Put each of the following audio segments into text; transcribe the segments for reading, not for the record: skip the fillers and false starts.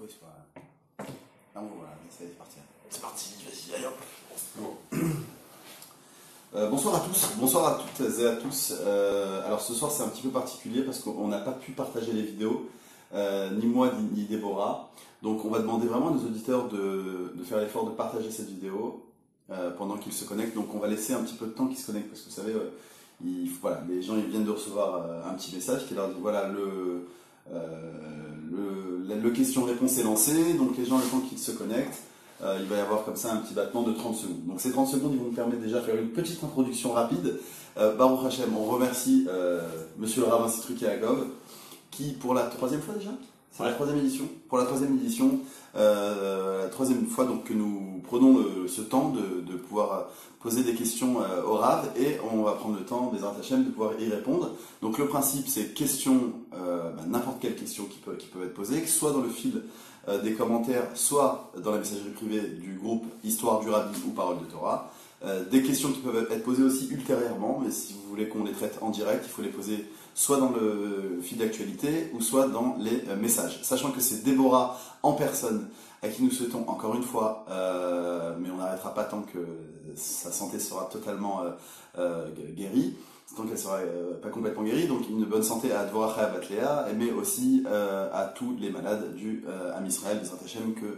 micro est pas. Ah bon, voilà, ça y est, c'est parti. C'est parti, vas-y, allez hop. Bonsoir à tous, bonsoir à toutes et à tous. Alors ce soir c'est un petit peu particulier parce qu'on n'a pas pu partager les vidéos, ni moi ni Déborah. Donc on va demander vraiment à nos auditeurs de faire l'effort de partager cette vidéo pendant qu'ils se connectent. Donc on va laisser un petit peu de temps qu'ils se connectent parce que vous savez, voilà, les gens ils viennent de recevoir un petit message qui leur dit voilà le question-réponse est lancé, donc les gens le temps qu'ils se connectent. Il va y avoir comme ça un petit battement de 30 secondes. Donc ces 30 secondes, ils vont nous permettre déjà de faire une petite introduction rapide. Baruch Hashem, on remercie Monsieur le Rabbin Citruc et Agov, qui pour la troisième fois déjà, c'est la troisième édition. Pour la troisième édition, la troisième fois donc que nous prenons ce temps de pouvoir poser des questions au Rav et on va prendre le temps des Hashem de pouvoir y répondre. Donc le principe c'est question, n'importe quelle question qui peut être posée, soit dans le fil des commentaires, soit dans la messagerie privée du groupe Histoire du Rabbi ou Parole de Torah. Des questions qui peuvent être posées aussi ultérieurement, mais si vous voulez qu'on les traite en direct, il faut les poser soit dans le fil d'actualité ou soit dans les messages. Sachant que c'est Déborah en personne à qui nous souhaitons encore une fois, mais on n'arrêtera pas tant que sa santé sera totalement guérie, tant qu'elle sera pas complètement guérie, donc une bonne santé à Dvorah et à Batléa, mais aussi à tous les malades du Am Israël, des Hashem, que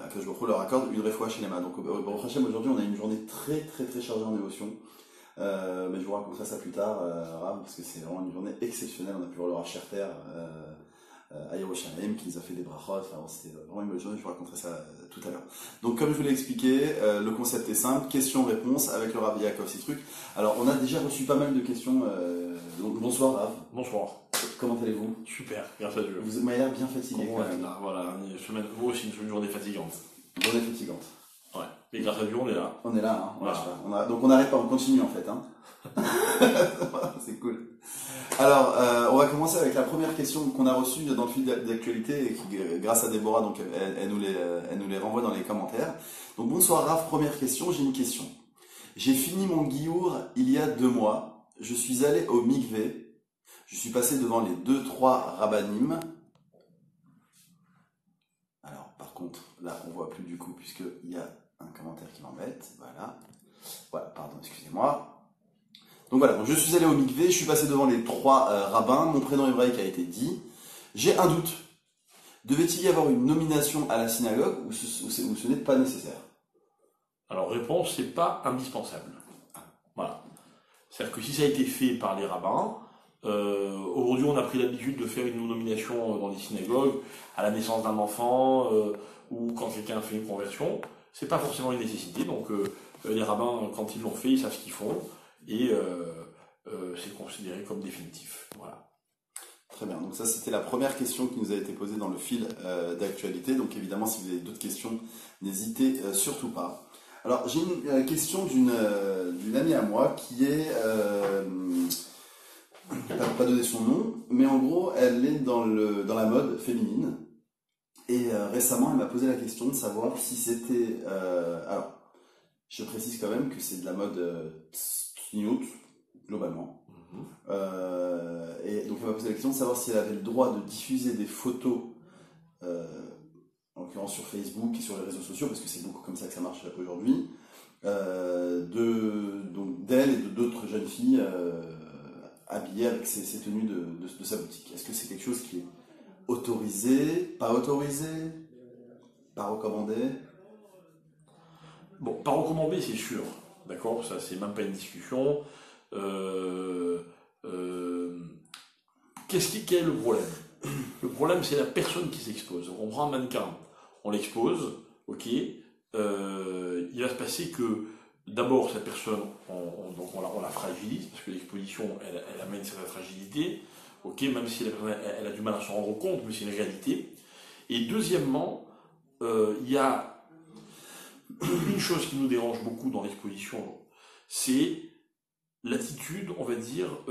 Akadosh Baruch Hu leur accorde une réfoua chez les mains. Donc Baruch Hashem, aujourd'hui on a une journée très chargée en émotions, mais je vous raconterai ça plus tard, Rav, parce que c'est vraiment une journée exceptionnelle. On a pu voir le Rav Scherter à Yerushalayim qui nous a fait des brachot, enfin, c'était vraiment une bonne journée, je vous raconterai ça tout à l'heure. Donc comme je vous l'ai expliqué, le concept est simple, question-réponse avec le Rav Yaakov Citruc. Alors on a déjà reçu pas mal de questions, donc bonsoir Rav. Bonsoir. Comment allez-vous? Super, grâce à Dieu. Vous m'avez l'air bien fatigué quand même. Là, voilà, une semaine, vous aussi une journée fatigante. Une journée fatigante. Ouais, mais grâce à Dieu on est là. On est là, hein. Voilà. Donc on n'arrête pas, on continue en fait. Hein. C'est cool. Alors, on va commencer avec la première question qu'on a reçue dans le fil d'actualité et qui, grâce à Déborah, donc elle nous les renvoie dans les commentaires. Donc bonsoir Raph, première question, j'ai une question. J'ai fini mon giour il y a 2 mois. Je suis allé au mikvé. Je suis passé devant les 2-3 rabbanim. Alors, par contre, là, on voit plus du coup puisqu'il y a un commentaire qui m'embête. Voilà, pardon, excusez-moi. Donc voilà, donc je suis allé au mikvé, je suis passé devant les 3 rabbins, mon prénom hébraïque a été dit. J'ai un doute. Devait-il y avoir une nomination à la synagogue ou ce n'est pas nécessaire? Alors, réponse, c'est pas indispensable. Voilà. C'est-à-dire que si ça a été fait par les rabbins, aujourd'hui on a pris l'habitude de faire une nomination dans les synagogues, à la naissance d'un enfant, ou quand quelqu'un fait une conversion, c'est pas forcément une nécessité, donc les rabbins, quand ils l'ont fait, ils savent ce qu'ils font, et c'est considéré comme définitif. Voilà. Très bien, donc ça c'était la première question qui nous a été posée dans le fil d'actualité, donc évidemment si vous avez d'autres questions, n'hésitez surtout pas. Alors j'ai une question d'une amie à moi qui est, pas donner son nom, mais en gros elle est dans la mode féminine, et récemment elle m'a posé la question de savoir si c'était, alors je précise quand même que c'est de la mode tsniout, globalement. Et donc elle m'a posé la question de savoir si elle avait le droit de diffuser des photos, en l'occurrence sur Facebook et sur les réseaux sociaux, parce que c'est beaucoup comme ça que ça marche aujourd'hui, d'elle et d'autres jeunes filles habillées avec ces tenues de sa boutique. Est-ce que c'est quelque chose qui est autorisé, pas recommandé? Bon, pas recommandé, c'est sûr. D'accord, ça c'est même pas une discussion. Quel est le problème? Le problème c'est la personne qui s'expose. On prend un mannequin, on l'expose, ok. Il va se passer que d'abord cette personne, on la fragilise parce que l'exposition elle amène cette fragilité, ok. Même si la personne elle a du mal à s'en rendre compte, mais c'est une réalité. Et deuxièmement, il y a une chose qui nous dérange beaucoup dans l'exposition, c'est l'attitude, on va dire,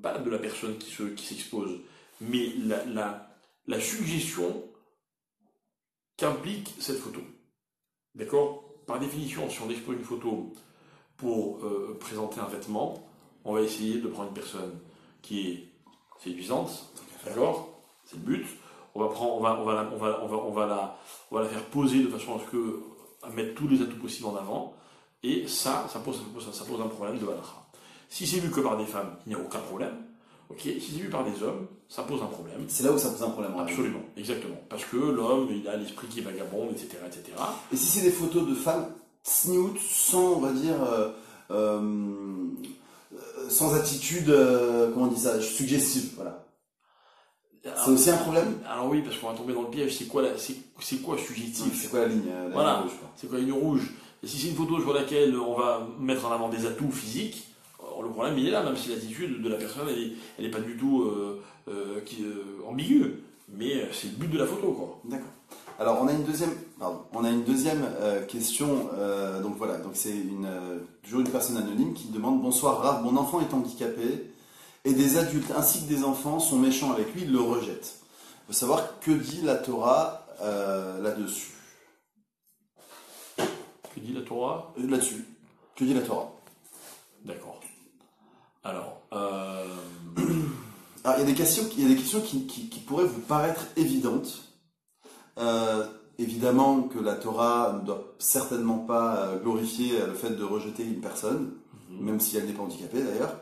pas de la personne qui s'expose, mais la suggestion qu'implique cette photo. D'accord? Par définition, si on expose une photo pour présenter un vêtement, on va essayer de prendre une personne qui est séduisante, d'accord? C'est le but. on va la faire poser de façon à mettre tous les atouts possibles en avant, et ça pose un problème de halakha. Si c'est vu que par des femmes, il n'y a aucun problème. Ok, si c'est vu par des hommes, ça pose un problème. C'est là où ça pose un problème. Absolument, exactement. Parce que l'homme, il a l'esprit qui est vagabond, etc., etc. Et si c'est des photos de femmes snoots, sans, on va dire, sans attitude, comment on dit ça, suggestive, voilà. C'est aussi un problème. Alors oui, parce qu'on va tomber dans le piège. C'est quoi suggestif? C'est quoi la ligne, voilà. Rouge, c'est quoi la ligne rouge? Et si c'est une photo sur laquelle on va mettre en avant des atouts physiques, le problème il est là, même si l'attitude de la personne elle est pas du tout ambiguë, mais c'est le but de la photo, quoi. D'accord. Alors on a une deuxième question. Donc voilà, donc c'est toujours une personne anonyme qui demande: bonsoir Rav, mon enfant est handicapé et des adultes ainsi que des enfants sont méchants avec lui, ils le rejettent. Il faut savoir que dit la Torah là-dessus. Que dit la Torah là-dessus? Que dit la Torah? D'accord. Alors, il y a des questions qui pourraient vous paraître évidentes. Évidemment que la Torah ne doit certainement pas glorifier le fait de rejeter une personne, même si elle n'est pas handicapée d'ailleurs,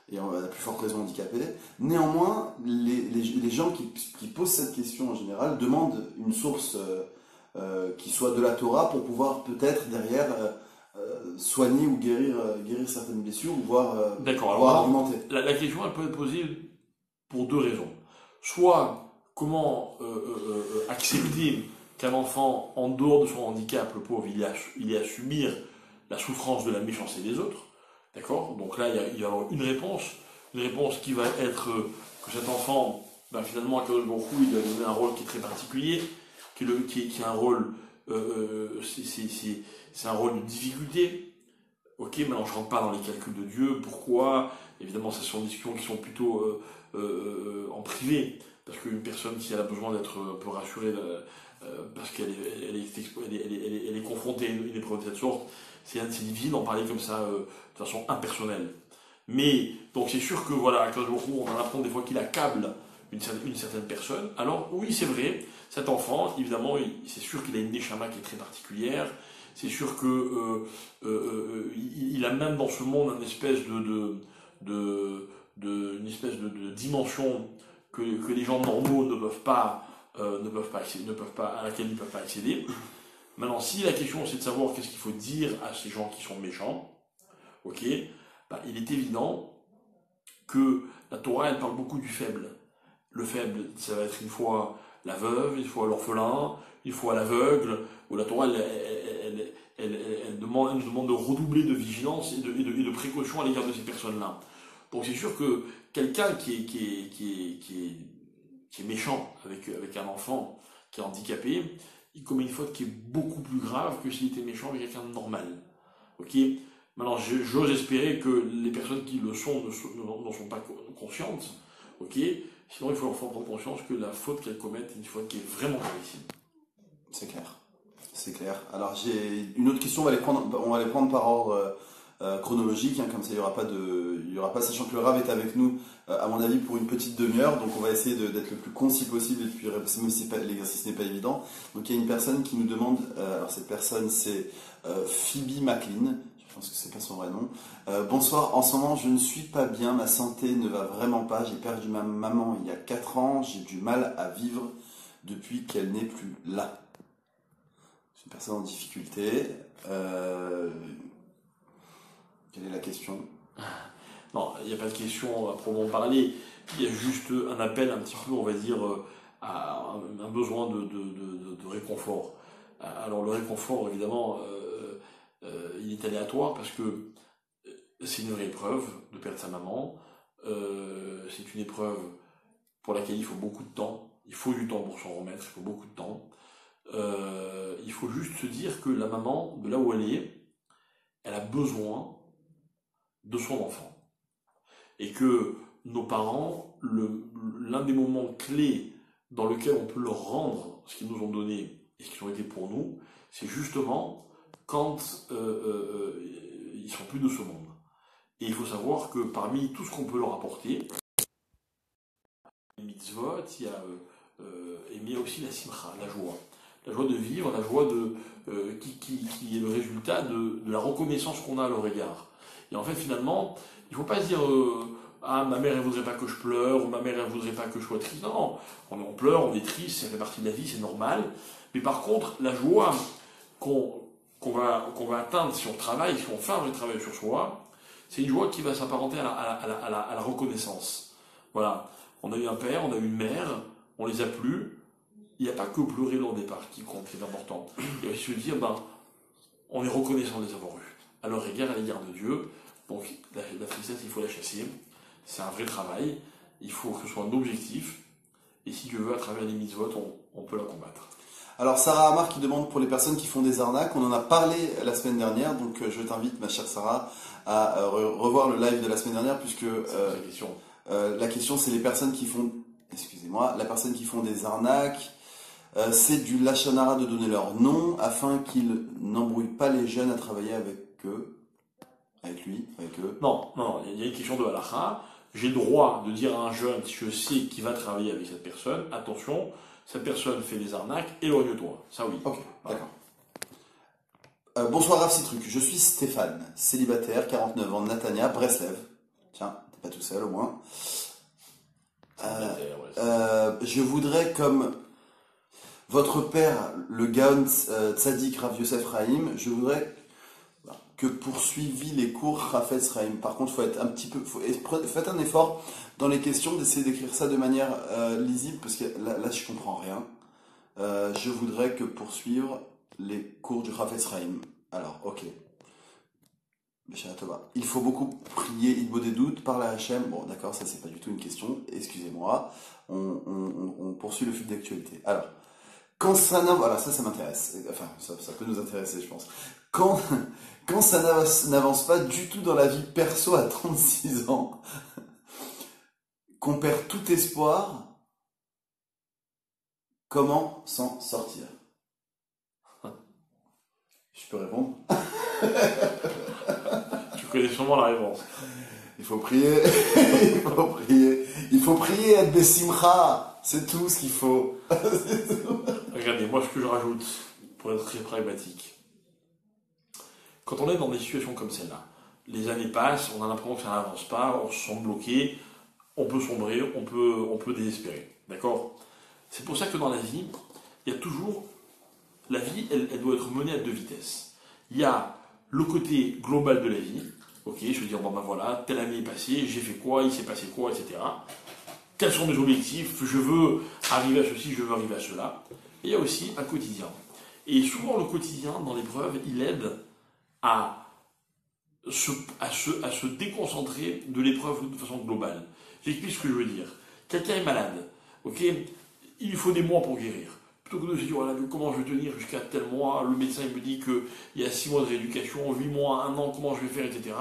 et on a la plus forte raison handicapée. Néanmoins, les gens qui posent cette question en général demandent une source qui soit de la Torah pour pouvoir peut-être derrière soigner ou guérir certaines blessures ou voire argumenter. La question elle peut être posée pour deux raisons. Soit comment accepter qu'un enfant, en dehors de son handicap, le pauvre, il ait à subir la souffrance de la méchanceté des autres. D'accord? Donc là, il y a une réponse qui va être que cet enfant, finalement, à Kadosh Baruch Hu, il a donné un rôle qui est très particulier, qui est un rôle, c'est un rôle de difficulté. Ok, maintenant je ne rentre pas dans les calculs de Dieu. Pourquoi? Évidemment, ce sont des discussions qui sont plutôt en privé, parce qu'une personne, si elle a besoin d'être un peu rassurée, parce qu'elle est confrontée à une épreuve de cette sorte, c'est difficile d'en parler comme ça de façon impersonnelle. Mais donc c'est sûr que voilà, à on en apprend des fois qu'il accable une certaine personne. Alors oui, c'est vrai, cet enfant, évidemment, c'est sûr qu'il a une neshama qui est très particulière. C'est sûr que il a même dans ce monde une espèce de dimension que les gens normaux ne peuvent pas à laquelle ils ne peuvent pas accéder. Maintenant, si la question c'est de savoir qu'est-ce qu'il faut dire à ces gens qui sont méchants, ok, il est évident que la Torah elle parle beaucoup du faible. Le faible, ça va être une fois la veuve, une fois l'orphelin, une fois l'aveugle, où la Torah elle nous demande de redoubler de vigilance et de précaution à l'égard de ces personnes-là. Donc c'est sûr que quelqu'un qui est méchant avec un enfant qui est handicapé, il commet une faute qui est beaucoup plus grave que s'il était méchant avec quelqu'un de normal. Ok? Maintenant, j'ose espérer que les personnes qui le sont n'en sont pas conscientes. Ok? Sinon, il faut leur faire prendre conscience que la faute qu'elles commettent est une faute qui est vraiment gravissime. C'est clair. C'est clair. Alors, j'ai une autre question, on va les prendre par ordre chronologique, comme ça il y aura pas, sachant que le Rav est avec nous, à mon avis, pour une petite demi-heure, donc on va essayer d'être le plus concis possible, et puis même si l'exercice n'est pas évident. Donc il y a une personne qui nous demande, alors cette personne c'est Phoebe McLean, je pense que c'est pas son vrai nom. Bonsoir, en ce moment je ne suis pas bien, ma santé ne va vraiment pas, j'ai perdu ma maman il y a 4 ans, j'ai du mal à vivre depuis qu'elle n'est plus là. C'est une personne en difficulté. Quelle est la question? Non, il n'y a pas de question à proprement parler. Il y a juste un appel un petit peu, on va dire, à un besoin de réconfort. Alors le réconfort, évidemment, il est aléatoire parce que c'est une vraie épreuve de perdre sa maman. C'est une épreuve pour laquelle il faut beaucoup de temps. Il faut du temps pour s'en remettre, il faut beaucoup de temps. Il faut juste se dire que la maman, de là où elle est, elle a besoin de son enfant. Et que nos parents, l'un des moments clés dans lequel on peut leur rendre ce qu'ils nous ont donné et ce qu'ils ont été pour nous, c'est justement quand ils sont plus de ce monde. Et il faut savoir que parmi tout ce qu'on peut leur apporter, il y a les mitzvot, il y a mais il y a aussi la simcha, la joie. La joie de vivre, la joie qui est le résultat de la reconnaissance qu'on a à leur égard. Et en fait, finalement, il ne faut pas se dire ah, ma mère, elle ne voudrait pas que je pleure, ou ma mère, elle ne voudrait pas que je sois triste. Non, on pleure, on est triste, ça fait partie de la vie, c'est normal. Mais par contre, la joie qu'on va atteindre si on travaille, si on fait un vrai travail sur soi, c'est une joie qui va s'apparenter à la reconnaissance. Voilà. On a eu un père, on a eu une mère, on les a plus. Il n'y a pas que pleurer leur départ qui compte, c'est important. Il y a aussi se dire, on est reconnaissant de les avoir eus. À leur égard, à l'égard de Dieu. Donc, la tristesse, il faut la chasser. C'est un vrai travail. Il faut que ce soit un objectif. Et si Dieu veut, à travers les mitzvot, on peut la combattre. Alors, Sarah Amar qui demande pour les personnes qui font des arnaques. On en a parlé la semaine dernière. Donc, je t'invite, ma chère Sarah, à revoir le live de la semaine dernière, puisque la question, c'est les personnes qui font... Excusez-moi. La personne qui font des arnaques... c'est du lashon hara de donner leur nom afin qu'ils n'embrouillent pas les jeunes à travailler avec eux. Avec lui, avec eux. Non, il y a une question de halakha. J'ai le droit de dire à un jeune, si je sais qu'il va travailler avec cette personne, attention, cette personne fait des arnaques, éloigne-toi. Ça oui. Ok, d'accord. Bonsoir Rav Citruc, je suis Stéphane, célibataire, 49 ans, de Natania, Breslev. Tiens, t'es pas tout seul au moins. Je voudrais comme... Votre père, le Gaon Tzadik Rav Yosef Chaim, je voudrais que poursuivi les cours Chafetz Chaim. Par contre, faut être un petit peu, faites un effort dans les questions d'essayer d'écrire ça de manière lisible, parce que là je comprends rien. Je voudrais que poursuivre les cours du Chafetz Chaim. Alors, ok. Il faut beaucoup prier Idbo des doutes par la Hachem. Bon, d'accord, ça c'est pas du tout une question. Excusez-moi. On poursuit le fil d'actualité. Alors. Quand ça voilà, ça m'intéresse. Enfin, ça peut nous intéresser, je pense. Quand ça n'avance pas du tout dans la vie perso à 36 ans, qu'on perd tout espoir, comment s'en sortir? Je peux répondre? Tu connais sûrement la réponse. Il faut prier, il faut prier, être besimcha, c'est tout ce qu'il faut. Regardez, moi ce que je rajoute, pour être très pragmatique, quand on est dans des situations comme celle-là, les années passent, on a l'impression que ça n'avance pas, on se sent bloqué, on peut sombrer, on peut désespérer. D'accord? C'est pour ça que dans la vie, il y a toujours... La vie, elle doit être menée à deux vitesses. Il y a le côté global de la vie. Ok, je veux dire, voilà, telle année est passée, j'ai fait quoi, il s'est passé quoi, etc. Quels sont mes objectifs? Je veux arriver à ceci, je veux arriver à cela. Et il y a aussi un quotidien. Et souvent, le quotidien, dans l'épreuve, il aide à se déconcentrer de l'épreuve de façon globale. J'explique ce que je veux dire. Quelqu'un est malade, ok? Il lui faut des mois pour guérir. Plutôt que de se dire, voilà, comment je vais tenir jusqu'à tel mois, le médecin il me dit qu'il y a 6 mois de rééducation, 8 mois, 1 an, comment je vais faire, etc.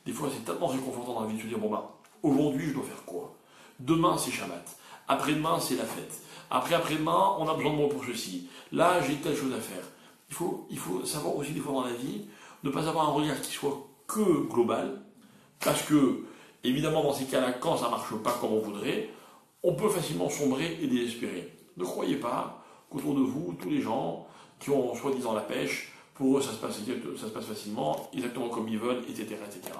Des fois, c'est tellement réconfortant dans la vie de se dire, aujourd'hui, je dois faire quoi? Demain, c'est Shabbat. Après-demain, c'est la fête. Après-demain, on a besoin de moi pour ceci. Là, j'ai telle chose à faire. Il faut savoir aussi, des fois dans la vie, ne pas avoir un regard qui soit que global, parce que, évidemment, dans ces cas-là, quand ça ne marche pas comme on voudrait, on peut facilement sombrer et désespérer. Ne croyez pas qu'autour de vous, tous les gens qui ont soi-disant la pêche, pour eux, ça se passe facilement, exactement comme ils veulent, etc. etc.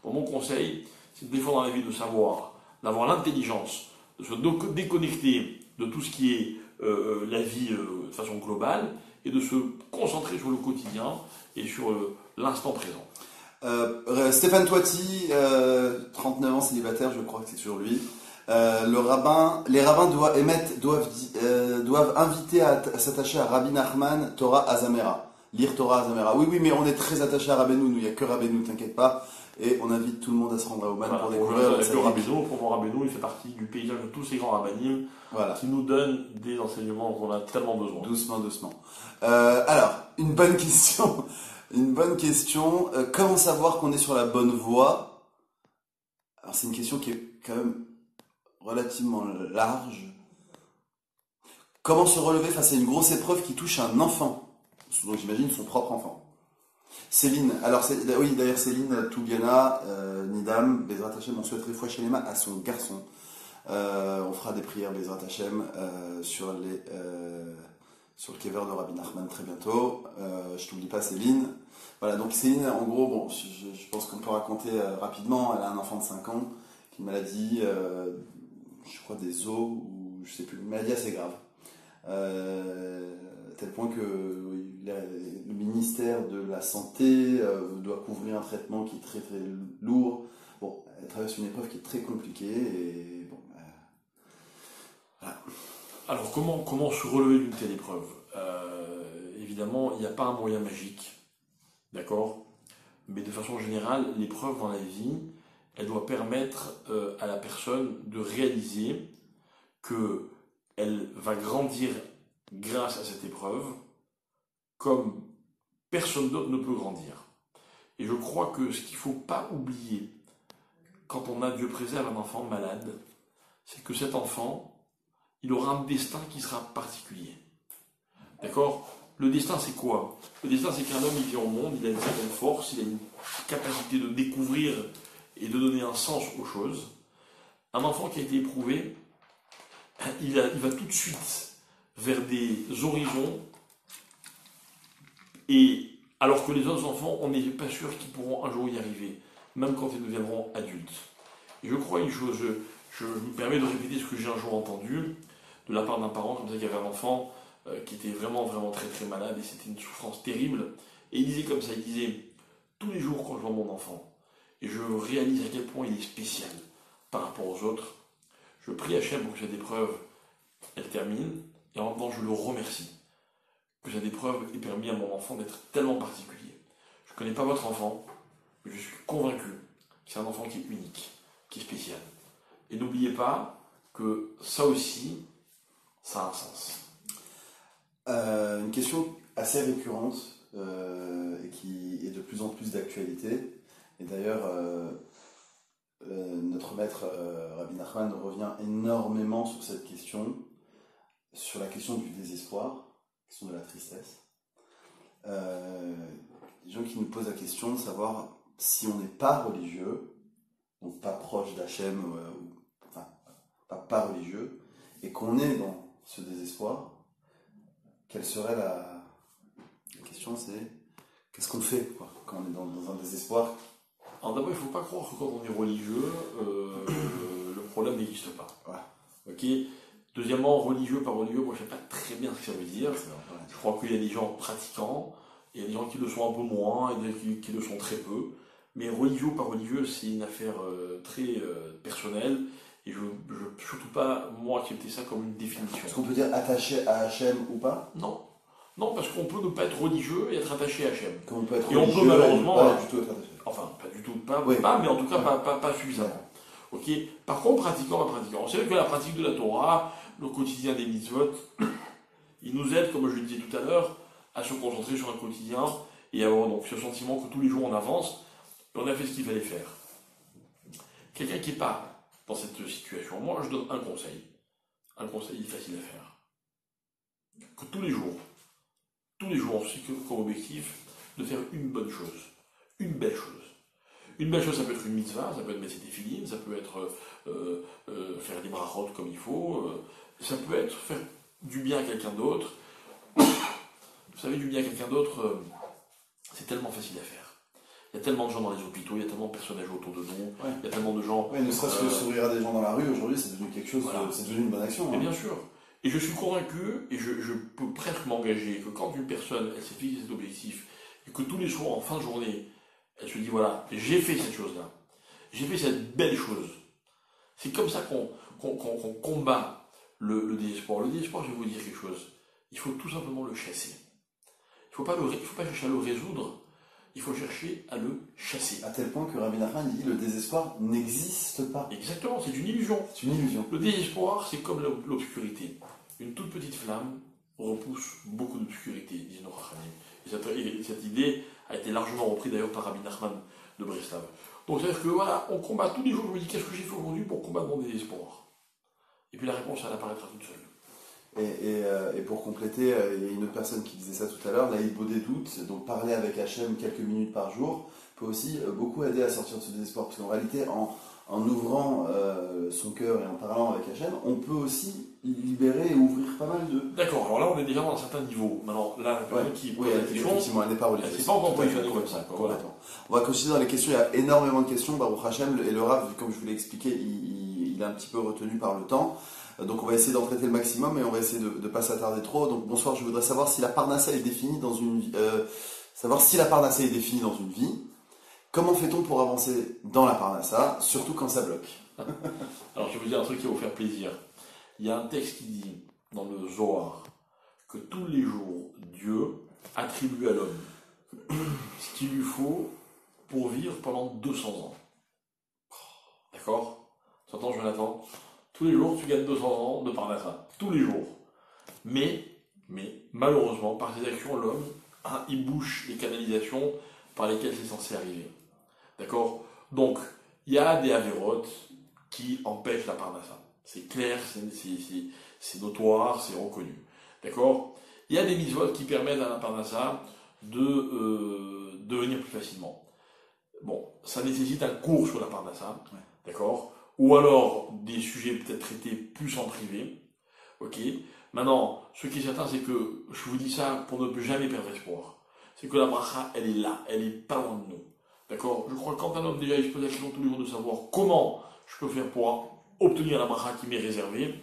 Donc, mon conseil, c'est des fois dans la vie de savoir, d'avoir l'intelligence, de se déconnecter de tout ce qui est la vie de façon globale, et de se concentrer sur le quotidien et sur l'instant présent. Stéphane Toiti, 39 ans, célibataire, je crois que c'est sur lui. Les rabbins doivent inviter à s'attacher à Rabbi Nachman, Torah Azamera. Lire Torah Azamera. Oui, mais on est très attaché à Rabbeinu, nous, il n'y a que Rabbeinu, t'inquiète pas. Et on invite tout le monde à se rendre à Ouman pour découvrir le Rabbeinu. Pour mon Rabbeinu, il fait partie du paysage de tous ces grands rabbinim qui nous donnent des enseignements dont on a tellement besoin. Doucement. Alors, une bonne question. Comment savoir qu'on est sur la bonne voie? Alors, c'est une question qui est quand même relativement large. Comment se relever face à une grosse épreuve qui touche un enfant? Donc j'imagine son propre enfant. Céline, oui d'ailleurs Céline Toubiana, Nidam, Bezrat Hashem, on souhaiterait fois chez les mains à son garçon. On fera des prières Bezrat Hashem sur le kever de Rabbi Nachman très bientôt. Je t'oublie pas Céline. Voilà, donc Céline, en gros, bon, je pense qu'on peut raconter rapidement. Elle a un enfant de 5 ans qui est une maladie, je crois des os, ou je sais plus, une maladie assez grave. À tel point que le ministère de la Santé doit couvrir un traitement qui est très très lourd. Bon, elle traverse une épreuve qui est très compliquée et bon, voilà. Alors comment se relever d'une telle épreuve? Évidemment, il n'y a pas un moyen magique, d'accord? Mais de façon générale, l'épreuve dans la vie, elle doit permettre à la personne de réaliser qu'elle va grandir grâce à cette épreuve comme personne d'autre ne peut grandir. Et je crois que ce qu'il ne faut pas oublier quand on a, Dieu préserve, un enfant malade, c'est que cet enfant, il aura un destin qui sera particulier. D'accord? Le destin, c'est quoi? Le destin, c'est qu'un homme, il vient au monde, il a une certaine force, il a une capacité de découvrir et de donner un sens aux choses. Un enfant qui a été éprouvé, il va tout de suite vers des horizons, et alors que les autres enfants, on n'est pas sûr qu'ils pourront un jour y arriver, même quand ils deviendront adultes. Et je crois une chose, je me permets de répéter ce que j'ai un jour entendu de la part d'un parent, comme ça, qui avait un enfant qui était vraiment, vraiment très, très malade, et c'était une souffrance terrible. Et il disait comme ça, il disait, tous les jours quand je vois mon enfant, et je réalise à quel point il est spécial par rapport aux autres, je prie Hachem pour que cette épreuve, elle termine, et en même temps, je le remercie que cette épreuve ait permis à mon enfant d'être tellement particulier. Je ne connais pas votre enfant, mais je suis convaincu que c'est un enfant qui est unique, qui est spécial. Et n'oubliez pas que ça aussi, ça a un sens. Une question assez récurrente et qui est de plus en plus d'actualité. Et d'ailleurs, notre maître Rabbi Nachman revient énormément sur cette question, sur la question du désespoir, la question de la tristesse. Des gens qui nous posent la question de savoir si on n'est pas religieux, donc pas proche d'Hachem, enfin pas religieux, et qu'on est dans ce désespoir, quelle serait la question, c'est qu'est-ce qu'on fait quoi, quand on est dans un désespoir? Alors d'abord, il ne faut pas croire que quand on est religieux, le problème n'existe pas. Voilà. Ok. Deuxièmement, religieux par religieux, moi je ne sais pas très bien ce que ça veut dire. Ouais. Je crois qu'il y a des gens pratiquants, il y a des gens qui le sont un peu moins, et des qui le sont très peu. Mais religieux par religieux, c'est une affaire très personnelle. Et je ne peux surtout pas, moi, accepter ça comme une définition. Est-ce qu'on peut dire attaché à Hachem ou pas? Non. Non, parce qu'on peut ne pas être religieux et être attaché à Hachem. Comme on peut être et on religieux peut malheureusement. Pas du tout être attaché. Enfin, pas du tout, pas, Oui. pas mais en tout cas pas suffisamment. Ok. Par contre, pratiquant. C'est vrai que la pratique de la Torah, le quotidien des mitzvot, il nous aide, comme je le disais tout à l'heure, à se concentrer sur un quotidien et avoir donc ce sentiment que tous les jours on avance et on a fait ce qu'il fallait faire. Quelqu'un qui n'est pas dans cette situation, moi je donne un conseil facile à faire. Que tous les jours, on sait comme objectif de faire une bonne chose, une belle chose. Une belle chose, ça peut être une mitzvah, ça peut être mettre ses téphilines, ça peut être faire des brachot comme il faut, ça peut être faire du bien à quelqu'un d'autre. Vous savez, du bien à quelqu'un d'autre, c'est tellement facile à faire. Il y a tellement de gens dans les hôpitaux, il y a tellement de personnages autour de nous, Ouais. il y a tellement de gens... Oui, ne serait-ce que sourire à des gens dans la rue, aujourd'hui, c'est devenu quelque chose, Voilà. c'est devenu une bonne action. Mais Hein. bien sûr. Et je suis convaincu, et je peux presque m'engager, que quand une personne, elle s'est fixé cet objectif, et que tous les soirs, en fin de journée, elle se dit, voilà, j'ai fait cette chose-là, j'ai fait cette belle chose. C'est comme ça qu'on combat le désespoir. Le désespoir, je vais vous dire quelque chose, il faut tout simplement le chasser. Il ne faut pas chercher à le résoudre, il faut chercher à le chasser. À tel point que Rabbi Nachman dit le désespoir n'existe pas. Exactement, c'est une illusion. C'est une illusion. Le désespoir, c'est comme l'obscurité. Une toute petite flamme repousse beaucoup d'obscurité, disent nos Chachamim. Et cette idée a été largement reprise d'ailleurs par Rabbi Nachman de Breslav. Donc c'est-à-dire que voilà, on combat tous les jours, je me dis qu'est-ce que j'ai fait aujourd'hui pour combattre mon désespoir? Et puis la réponse, elle apparaîtra toute seule. Et pour compléter, il y a une autre personne qui disait ça tout à l'heure, l'Aïbo des doutes, donc parler avec Hachem quelques minutes par jour, peut aussi beaucoup aider à sortir de ce désespoir. Parce qu'en réalité, en ouvrant son cœur et en parlant avec Hachem, on peut aussi libérer et ouvrir pas mal de... D'accord, alors là on est déjà dans un certain niveau. Maintenant, là, la personne qui pose la question, effectivement, elle n'est pas religieuse. elle s'est pas encore positionnée comme ça. Voilà. On va continuer dans les questions, il y a énormément de questions. Baruch Hachem, et le Rav, comme je vous l'ai expliqué, il est un petit peu retenu par le temps. Donc on va essayer d'en traiter le maximum et on va essayer de ne pas s'attarder trop. Donc bonsoir, je voudrais savoir si la parnassa est définie dans une vie. Comment fait-on pour avancer dans la parnassa, surtout quand ça bloque? Alors je vais vous dire un truc qui va vous faire plaisir. Il y a un texte qui dit dans le Zohar que tous les jours Dieu attribue à l'homme ce qu'il lui faut pour vivre pendant 200 ans. D'accord? T'entends, Jonathan? Tous les jours, tu gagnes 200 ans de parnassa. Tous les jours. Mais malheureusement, par ses actions, l'homme, il bouche les canalisations par lesquelles c'est censé arriver. D'accord? Donc, il y a des avérotes qui empêchent la parnassa. C'est clair, c'est notoire, c'est reconnu. D'accord? Il y a des mitzvot qui permettent à la parnassa de venir plus facilement. Bon, ça nécessite un cours sur la parnassa. Ouais. D'accord? Ou alors des sujets peut-être traités plus en privé. Ok. Maintenant, ce qui est certain, c'est que je vous dis ça pour ne plus jamais perdre espoir. C'est que la bracha, elle est là, elle est pas loin de nous. D'accord? Je crois que quand un homme déjà il se pose la question tous les jours de savoir comment je peux faire pour obtenir la bracha qui m'est réservée,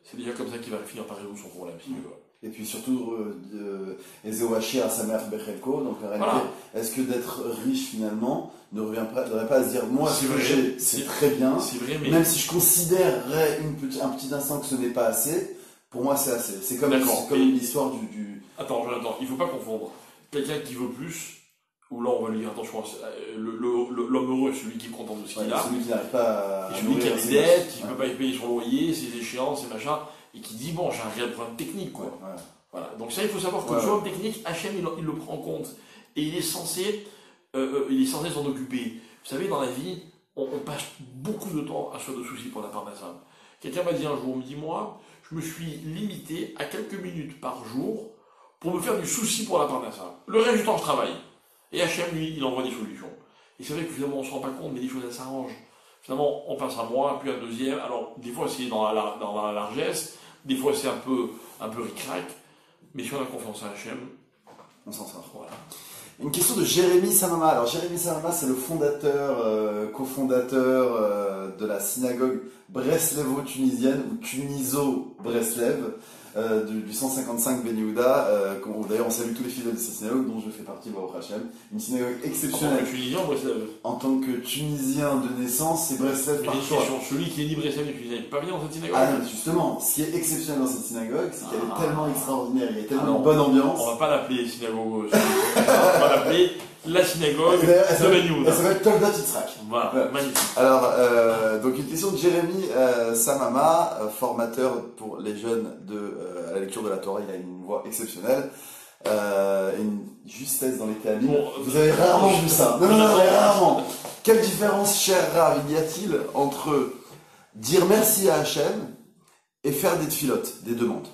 c'est déjà comme ça qu'il va finir par résoudre son problème, si tu veux. Et puis surtout, Ezewashi à sa mère Bechelko, donc en réalité, voilà. Est-ce que d'être riche finalement ne reviendrait pas à se dire, moi, ce que j'ai, c'est très bien, vrai, mais... même si je considérerais un petit instant que ce n'est pas assez, pour moi c'est assez. C'est comme l'histoire du... Attends, il ne faut pas confondre. Quelqu'un qui veut plus, ou là on va lui dire attention, l'homme heureux, celui qui est content de ce qu'il a, celui qui n'arrive pas à... celui qui a des dettes, qui ne peut pas payer son loyer, ses échéances, ses machins, et qui dit bon, j'ai un réel problème technique, quoi. Ouais. Voilà. Donc ça, il faut savoir que le problème technique, Hachem, il le prend en compte. Et il est censé s'en occuper. Vous savez, dans la vie, on passe beaucoup de temps à se faire de soucis pour la parnassa. Quelqu'un m'a dit un jour, moi, je me suis limité à quelques minutes par jour pour me faire du souci pour la parnassa. Le reste du temps, je travaille. Et Hachem, lui, il envoie des solutions. Et c'est vrai que finalement, on ne se rend pas compte, mais les choses, elles s'arrangent. Finalement, on passe un mois, puis un deuxième. Alors, des fois, c'est dans la largesse. Des fois, c'est un peu ric-rac. Mais si on a confiance à Hachem, on s'en sort. Voilà. Une question de Jérémy Samama. Alors, Jérémy Samama, c'est le cofondateur de la synagogue Breslevo-tunisienne, ou Tuniso-Breslev, du 155 Ben Yehuda. D'ailleurs, on salue tous les fidèles de cette synagogue, dont je fais partie, Baruch Hashem. Une synagogue exceptionnelle. En tant que Tunisien, Breslev. En tant que Tunisien de naissance, c'est Breslev par choix. Celui qui est ni Breslev ni Tunisien, il peut pas venir dans cette synagogue. Ah non, justement, ce qui est exceptionnel dans cette synagogue, c'est qu'elle est tellement extraordinaire, il y a tellement de bonne ambiance. On va pas l'appeler synagogue, on va l'appeler la synagogue de Ben Yehuda. Elle s'appelle Toldot Yitzhak. Voilà, magnifique. Alors, donc une question de Jérémy Samama, formateur pour les jeunes à la lecture de la Torah. Il a une voix exceptionnelle, une justesse dans les tamis. Vous avez rarement vu ça. Non, rarement. Quelle différence, cher Rav, y a-t-il entre dire merci à Hachem et faire des tfilotes, des demandes?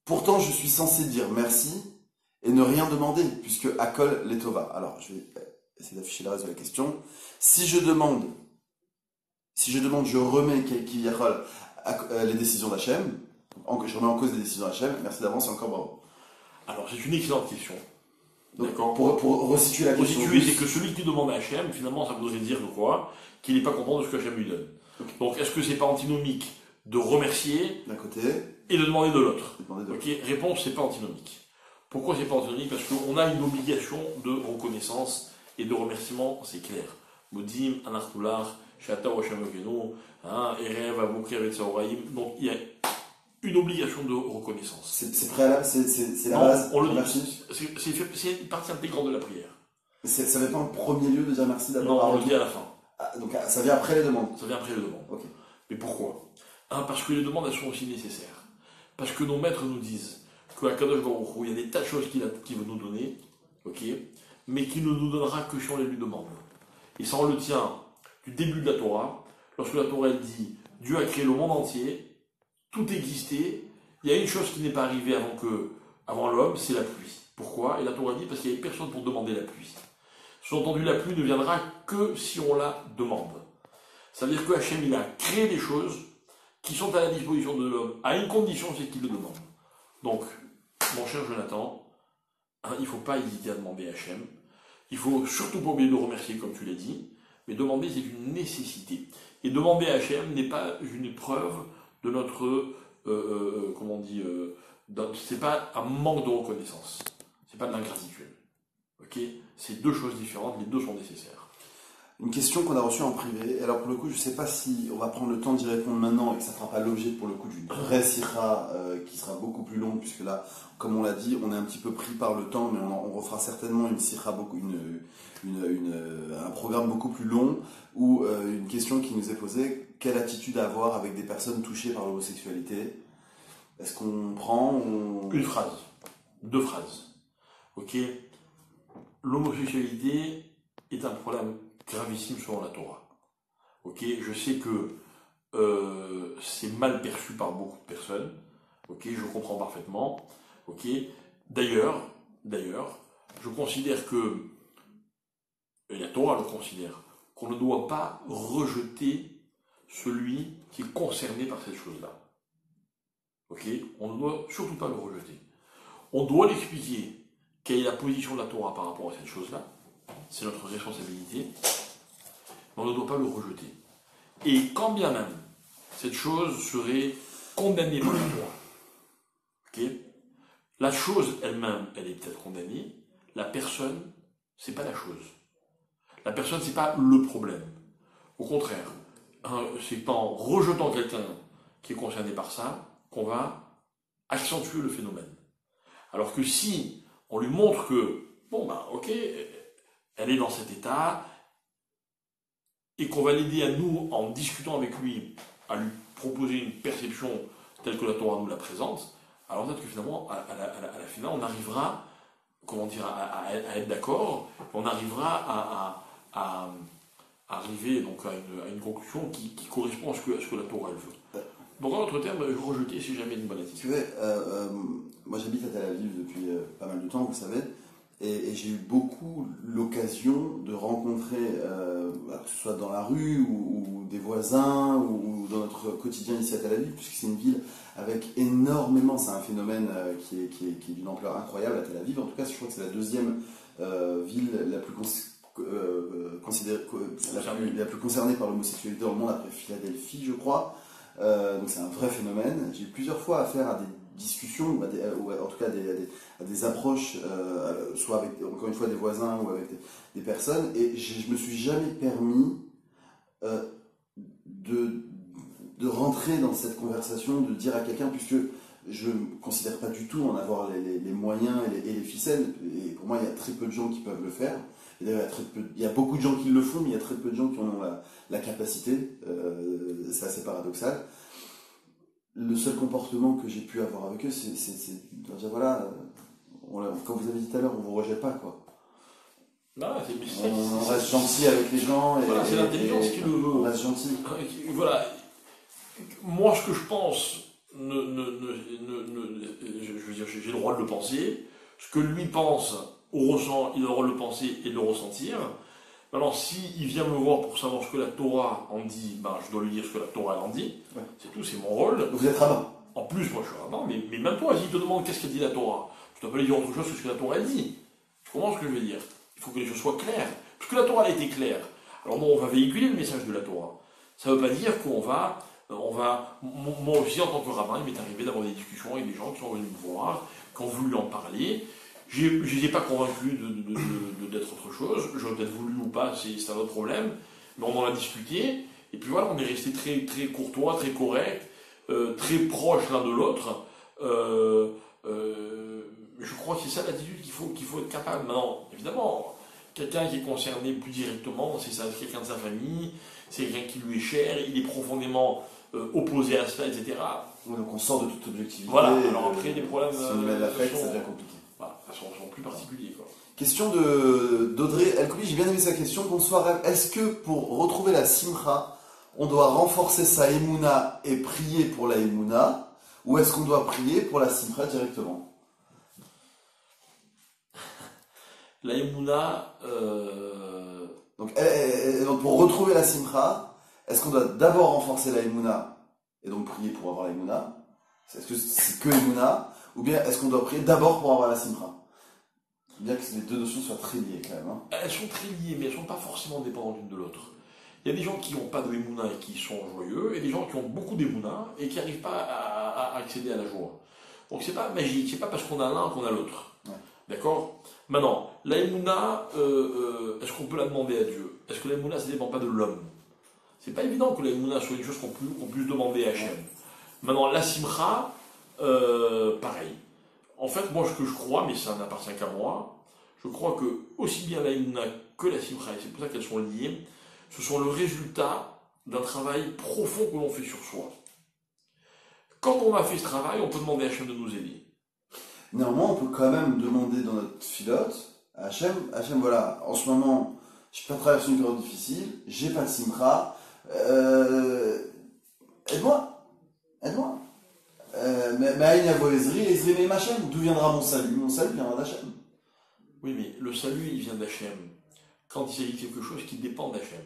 Pourtant, je suis censé dire merci et ne rien demander, puisque Akol Letova. Alors, je vais essayer d'afficher le reste de la question. Si je demande, je remets les décisions d'Hachem, je remets en cause les décisions d'Hachem, merci d'avance et encore bravo. Alors, c'est une excellente question. D'accord. Pour resituer la question. C'est que celui qui demande à Hachem, finalement, ça voudrait dire quoi? Qu'il n'est pas content de ce que Hachem lui donne. Okay. Donc, est-ce que c'est pas antinomique de remercier d'un côté et de demander de l'autre? Ok. Réponse, c'est pas antinomique. Pourquoi c'est pas antinomique? Parce qu'on a une obligation de reconnaissance et de remerciement, c'est clair. Modim, Anartular, Shata ou Hashamokeno, Erev, Abouker, et Tsaoraïm. Donc il y a une obligation de reconnaissance. C'est préalable, c'est la base. On le dit. C'est une partie intégrante de la prière. Ça n'est pas en premier lieu de dire merci d'abord? Non, on le dit à la fin. Donc ça vient après les demandes? Ça vient après les demandes. Okay. Mais pourquoi? Parce que les demandes, elles sont aussi nécessaires. Parce que nos maîtres nous disent qu'à Kadosh Baruch Hu, il y a des tas de choses qu'il veut nous donner, ok, mais qu'il ne nous donnera que si on les lui demande. Et ça, on le tient du début de la Torah, lorsque la Torah elle dit Dieu a créé le monde entier, tout existait, il y a une chose qui n'est pas arrivée avant l'homme, c'est la pluie. Pourquoi? Et la Torah dit parce qu'il n'y avait personne pour demander la pluie. Sous-entendu, la pluie ne viendra que si on la demande. Ça veut dire que Hachem, il a créé des choses qui sont à la disposition de l'homme, à une condition, c'est qu'il le demande. Donc, mon cher Jonathan, il ne faut pas hésiter à demander à Hachem. Il ne faut surtout pas oublier de le remercier, comme tu l'as dit. Mais demander, c'est une nécessité. Et demander à Hachem n'est pas une preuve de notre, c'est pas un manque de reconnaissance. C'est pas de l'ingratitude. Ok? C'est deux choses différentes, les deux sont nécessaires. Une question qu'on a reçue en privé. Alors pour le coup, je ne sais pas si on va prendre le temps d'y répondre maintenant et que ça ne fera pas l'objet pour le coup d'une vraie sikha qui sera beaucoup plus longue, puisque là, comme on l'a dit, on est un petit peu pris par le temps, mais on refera certainement une sikha un programme beaucoup plus long, ou une question qui nous est posée: quelle attitude avoir avec des personnes touchées par l'homosexualité? Est-ce qu'on prend Une phrase, deux phrases. Ok? L'homosexualité est un problème gravissime selon la Torah. Ok, je sais que c'est mal perçu par beaucoup de personnes. Ok, je comprends parfaitement. Ok, d'ailleurs, je considère que, et la Torah le considère, qu'on ne doit pas rejeter celui qui est concerné par cette chose-là. Ok, on ne doit surtout pas le rejeter. On doit l'expliquer quelle est la position de la Torah par rapport à cette chose-là. C'est notre responsabilité, mais on ne doit pas le rejeter. Et quand bien même cette chose serait condamnée par la Torah, okay, la chose elle-même, elle est peut-être condamnée, la personne, c'est pas la chose. La personne, c'est pas le problème. Au contraire, c'est pas en rejetant quelqu'un qui est concerné par ça qu'on va accentuer le phénomène. Alors que si on lui montre que, bon ben ok, elle est dans cet état, et qu'on va l'aider à nous, en discutant avec lui, à lui proposer une perception telle que la Torah nous la présente, alors peut-être que finalement, à la finale, on arrivera, à être d'accord, on arrivera à arriver donc à une conclusion qui correspond à ce que la Torah elle veut. Donc en d'autres termes, rejeter, c'est jamais une bonne attitude. Tu sais, moi j'habite à Tel Aviv depuis pas mal de temps, vous savez. Et j'ai eu beaucoup l'occasion de rencontrer, que ce soit dans la rue ou des voisins ou dans notre quotidien ici à Tel Aviv, puisque c'est une ville avec énormément, c'est un phénomène qui est d'une ampleur incroyable à Tel Aviv. En tout cas, je crois que c'est la deuxième ville la plus la plus concernée par l'homosexualité dans le monde après Philadelphie, je crois. Donc c'est un vrai phénomène. J'ai eu plusieurs fois affaire à des discussions, ou en tout cas à des approches, soit avec, encore une fois, des voisins ou avec des personnes, et je me suis jamais permis de rentrer dans cette conversation, de dire à quelqu'un, puisque je ne considère pas du tout en avoir les moyens et les ficelles, et pour moi il y a très peu de gens qui peuvent le faire. Et d'ailleurs, il y a beaucoup de gens qui le font, mais il y a très peu de gens qui en ont la capacité. C'est assez paradoxal. Le seul comportement que j'ai pu avoir avec eux, c'est de dire voilà, comme vous avez dit tout à l'heure, on ne vous rejette pas, quoi. Bah, on reste gentil avec les gens. Voilà, c'est l'intelligence qui nous veut. On reste gentil. Voilà. Moi, ce que je pense, je veux dire, j'ai le droit de le penser. Ce que lui pense ou ressent, il a le droit de le penser et de le ressentir. Alors, s'il vient me voir pour savoir ce que la Torah en dit, ben, je dois lui dire ce que la Torah en dit. Ouais. C'est tout, c'est mon rôle. Vous êtes rabbin. En plus, moi, je suis rabbin, mais même toi, s'il te demande qu'est-ce qu'elle dit la Torah, tu ne dois pas lui dire autre chose que ce que la Torah elle dit. Tu comprends ce que je veux dire? Il faut que les choses soient claires. Parce que la Torah, elle a été claire. Alors, bon, on va véhiculer le message de la Torah. Ça ne veut pas dire qu'on va... moi aussi, en tant que rabbin, il m'est arrivé d'avoir des discussions avec des gens qui sont venus me voir, qui ont voulu en parler. Je ne les ai pas convaincus d'être autre chose. J'aurais peut-être voulu ou pas, c'est un autre problème. Mais on en a discuté. Et puis voilà, on est resté très, très courtois, très correct, très proche l'un de l'autre. Je crois que c'est ça l'attitude qu'il faut être capable. Maintenant, évidemment, quelqu'un qui est concerné plus directement, c'est quelqu'un de sa famille, c'est quelqu'un qui lui est cher, il est profondément opposé à cela, etc. Ouais, donc on sort de toute objectivité. Voilà, alors après, des problèmes... Si on met l'affect, ça devient compliqué. Voilà, sont plus particuliers, quoi. Question d'Audrey Elkoubi, j'ai bien aimé sa question. Bonsoir, est-ce que pour retrouver la simcha, on doit renforcer sa émouna et prier pour la émouna, ou est-ce qu'on doit prier pour la simcha directement? La Emouna, donc pour retrouver la simcha, est-ce qu'on doit d'abord renforcer la Emouna et donc prier pour avoir la Emouna? Est-ce que c'est que Emouna? Ou bien est-ce qu'on doit prier d'abord pour avoir la simcha? Bien que les deux notions soient très liées quand même. Hein. elles sont très liées, mais elles ne sont pas forcément dépendantes l'une de l'autre. Il y a des gens qui n'ont pas de Emouna et qui sont joyeux, et des gens qui ont beaucoup d'Emouna et qui n'arrivent pas à accéder à la joie. Donc c'est pas magique, c'est pas parce qu'on a l'un qu'on a l'autre. Ouais. D'accord? Maintenant, la Emouna, est-ce qu'on peut la demander à Dieu? Est-ce que la Emouna, ça ne dépend pas de l'homme? C'est pas évident que la Emouna soit une chose qu'on puisse demander à Hachem. Maintenant, la Simcha, pareil. En fait, moi, ce que je crois, mais ça n'appartient qu'à moi, je crois que aussi bien la Emouna que la Simcha, et c'est pour ça qu'elles sont liées, ce sont le résultat d'un travail profond que l'on fait sur soi. Quand on a fait ce travail, on peut demander à Hachem de nous aider. Néanmoins, on peut quand même demander dans notre filote à Hachem, voilà, en ce moment, je peux pas traverser une période difficile, j'ai pas de simcha, aide-moi. Mais Ezri Hachem, d'où viendra mon salut? Mon salut viendra d'Hachem. Oui, mais le salut, il vient d'Hachem. Quand il s'agit de quelque chose qui dépend d'Hachem.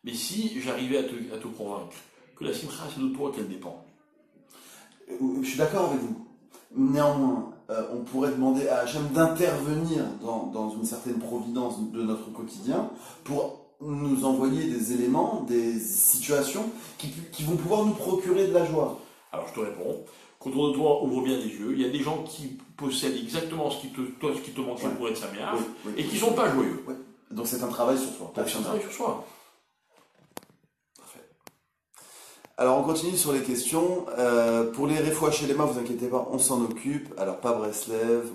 Mais si j'arrivais à te convaincre que la simcha, c'est de toi qu'elle dépend. Je suis d'accord avec vous. Néanmoins, on pourrait demander à Hachem d'intervenir dans une certaine providence de notre quotidien pour nous envoyer des éléments, des situations qui vont pouvoir nous procurer de la joie. Alors je te réponds, qu'autour de toi, ouvre bien les yeux, il y a des gens qui possèdent exactement ce qui te manquait pour être Saméach, et qui ne sont pas joyeux. Oui. Donc c'est un travail sur soi. C'est un travail sur soi. Alors on continue sur les questions. Pour les Refoua chez les mains, vous inquiétez pas, on s'en occupe. Alors pas Breslev,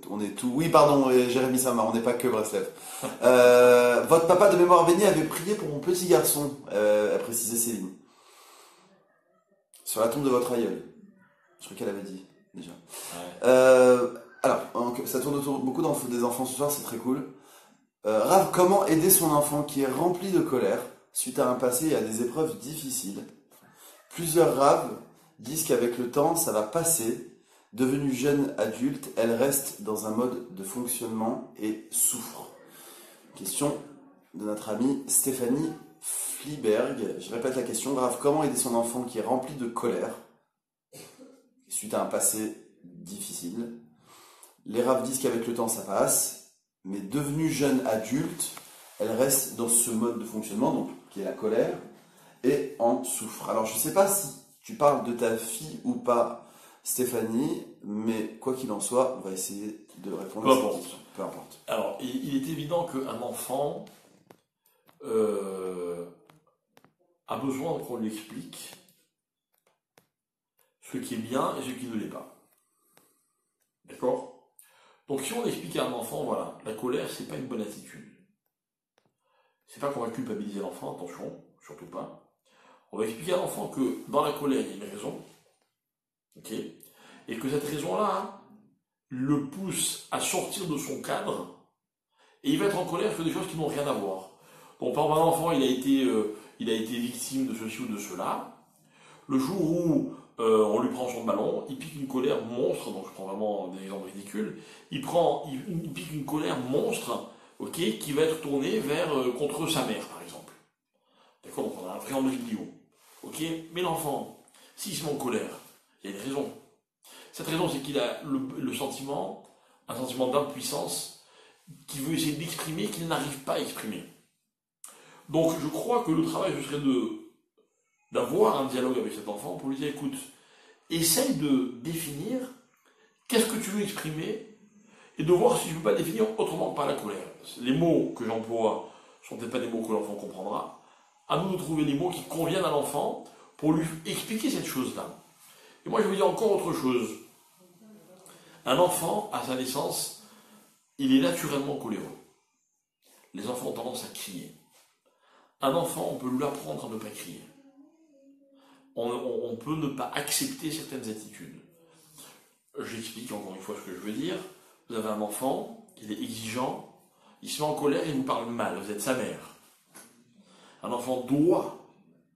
on est tout. Oui pardon, Jérémy Samar, on n'est pas que Breslev. Votre papa de mémoire bénie avait prié pour mon petit garçon, a précisé Céline. Sur la tombe de votre aïeul. Je crois qu'elle avait dit déjà. Ouais. Alors, ça tourne autour beaucoup des enfants ce soir, c'est très cool. Rav, comment aider son enfant qui est rempli de colère suite à un passé et à des épreuves difficiles? Plusieurs Rav disent qu'avec le temps, ça va passer. Devenue jeune adulte, elle reste dans un mode de fonctionnement et souffre. Question de notre amie Stéphanie Fliberg. Je répète la question. Rav, comment aider son enfant qui est rempli de colère suite à un passé difficile? Les Rav disent qu'avec le temps, ça passe. Mais devenue jeune adulte, elle reste dans ce mode de fonctionnement, donc qui est la colère, et en souffre. Alors je ne sais pas si tu parles de ta fille ou pas, Stéphanie, mais quoi qu'il en soit, on va essayer de répondre à cette question. Peu importe. Alors, il est évident qu'un enfant a besoin qu'on lui explique ce qui est bien et ce qui ne l'est pas. D'accord? Donc si on explique à un enfant, voilà, la colère, c'est pas une bonne attitude. C'est pas qu'on va culpabiliser l'enfant, attention, surtout pas. On va expliquer à l'enfant que dans la colère, il y a une raison, ok, et que cette raison-là le pousse à sortir de son cadre, et il va être en colère sur des choses qui n'ont rien à voir. Donc par exemple, un enfant, il a été victime de ceci ou de cela. Le jour où on lui prend son ballon, il pique une colère monstre, donc je prends vraiment des exemples ridicules, il pique une colère monstre, ok, qui va être tournée contre sa mère, par exemple. D'accord, donc on a un vrai embryo. Ok, mais l'enfant, s'il se met en colère, il y a une raison. Cette raison, c'est qu'il a un sentiment d'impuissance, qu'il veut essayer d'exprimer, qu'il n'arrive pas à exprimer. Donc je crois que le travail, ce serait d'avoir un dialogue avec cet enfant pour lui dire, écoute, essaye de définir qu'est-ce que tu veux exprimer et de voir si je ne peux pas définir autrement que par la colère. Les mots que j'emploie ne sont peut-être pas des mots que l'enfant comprendra. À nous de trouver les mots qui conviennent à l'enfant pour lui expliquer cette chose-là. Et moi, je vais vous dire encore autre chose. Un enfant, à sa naissance, il est naturellement coléreux. Les enfants ont tendance à crier. Un enfant, on peut lui apprendre à ne pas crier. On peut ne pas accepter certaines attitudes. J'explique encore une fois ce que je veux dire. Vous avez un enfant, il est exigeant, il se met en colère et il vous parle mal, vous êtes sa mère. Un enfant doit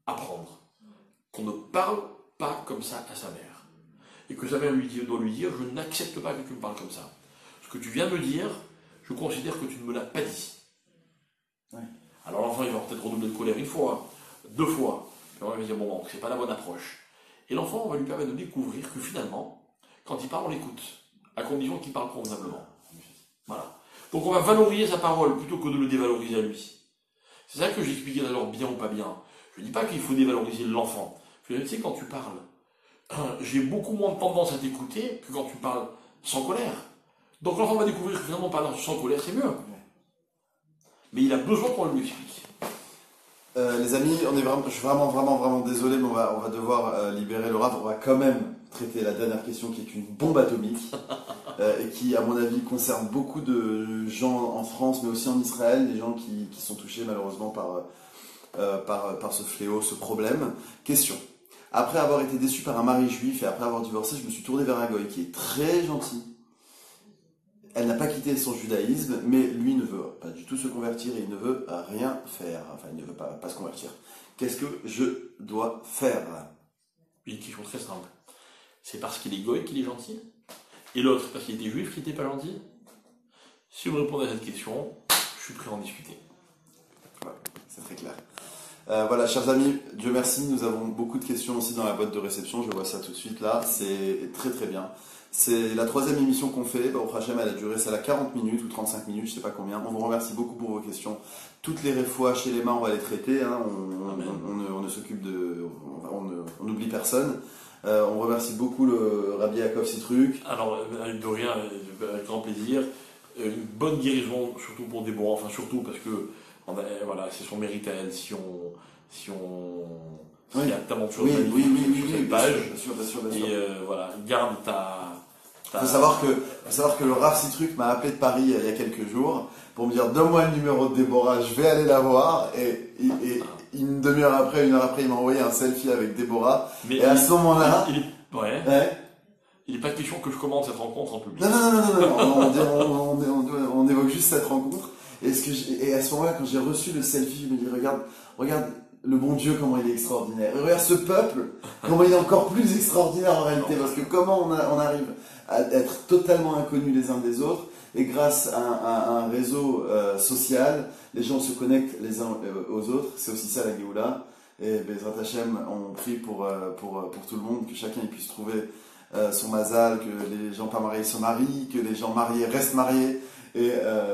apprendre qu'on ne parle pas comme ça à sa mère. Et que sa mère doit lui dire, je n'accepte pas que tu me parles comme ça. Ce que tu viens de me dire, je considère que tu ne me l'as pas dit. Ouais. Alors l'enfant, il va peut-être redoubler de colère une fois, deux fois, puis on va dire, bon, c'est pas la bonne approche. Et l'enfant, on va lui permettre de découvrir que finalement, quand il parle, on l'écoute, à condition qu'il parle convenablement. Voilà. Donc on va valoriser sa parole plutôt que de le dévaloriser à lui. C'est ça que j'expliquais d'abord, bien ou pas bien. Je ne dis pas qu'il faut dévaloriser l'enfant. Je dis, tu sais, quand tu parles, j'ai beaucoup moins de tendance à t'écouter que quand tu parles sans colère. Donc l'enfant va découvrir que finalement parler sans colère, c'est mieux. Mais il a besoin qu'on lui explique. Les amis, je suis vraiment désolé, mais on va devoir libérer le Rav. On va quand même traiter la dernière question qui est une bombe atomique et qui, à mon avis, concerne beaucoup de gens en France, mais aussi en Israël, des gens qui sont touchés malheureusement par ce fléau, ce problème. Question. Après avoir été déçu par un mari juif et après avoir divorcé, je me suis tourné vers un goy qui est très gentil. Elle n'a pas quitté son judaïsme, mais lui ne veut pas du tout se convertir et il ne veut rien faire. Enfin, il ne veut pas se convertir. Qu'est-ce que je dois faire? Une question très simple. C'est parce qu'il est goy qu'il est gentil? Et l'autre, parce qu'il était juif qu'il n'était pas gentil? Si vous répondez à cette question, je suis prêt à en discuter. Ouais, c'est très clair. Voilà, chers amis, Dieu merci, nous avons beaucoup de questions aussi dans la boîte de réception. Je vois ça tout de suite là. C'est très bien. C'est la 3e émission qu'on fait. Baruch Hashem, elle a duré celle-là 40 minutes ou 35 minutes, je ne sais pas combien. On vous remercie beaucoup pour vos questions. Toutes les réfois chez les mains, on va les traiter. Hein. On ne s'occupe de... On n'oublie personne. On remercie beaucoup le Rabbi Yaakov Citruc. Alors, de rien, avec grand plaisir. Une bonne guérison, surtout pour Déborah. Enfin, surtout parce que voilà, c'est son mérite à elle si il y a tellement de choses sur cette page. Bien sûr. Et voilà, garde ta... Il faut savoir que le Rav Citruc m'a appelé de Paris il y a quelques jours pour me dire donne-moi le numéro de Déborah, je vais aller la voir. Et une demi-heure après, une heure après, il m'a envoyé un selfie avec Déborah. Mais et à ce moment-là... Il n'est pas question que je commande cette rencontre en public. Non, on évoque juste cette rencontre. Et à ce moment-là, quand j'ai reçu le selfie, je me dis regarde le bon Dieu, comment il est extraordinaire. Et regarde ce peuple, comment il est encore plus extraordinaire en réalité. Parce que comment on arrive à être totalement inconnus les uns des autres. Et grâce à un réseau social, les gens se connectent les uns aux autres. C'est aussi ça la Géoula. Et Bezrat Hashem, on prie pour tout le monde, que chacun puisse trouver son mazal, que les gens pas mariés se marient, que les gens mariés restent mariés. Et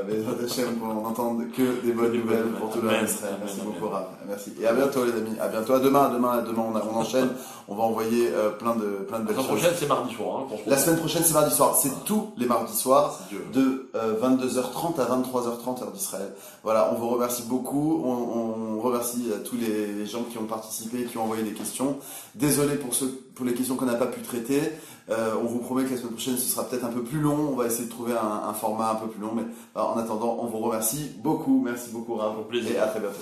Bezrat Hashem, qu'on n'entende que des bonnes nouvelles pour tout le monde. Merci beaucoup, Rav. Merci. Et à bientôt, les amis. À bientôt. À demain, on enchaîne. On va envoyer plein de belles choses. La semaine prochaine, c'est mardi soir. La semaine prochaine, c'est mardi soir. C'est tous les mardis soirs, de 22h30 à 23h30 heure d'Israël. Voilà, on vous remercie beaucoup. On remercie tous les gens qui ont participé, qui ont envoyé des questions. Désolé pour les questions qu'on n'a pas pu traiter. On vous promet que la semaine prochaine, ce sera peut-être un peu plus long. On va essayer de trouver un format un peu plus long. Mais en attendant, on vous remercie beaucoup. Merci beaucoup, Rav. Au plaisir. Et à très bientôt.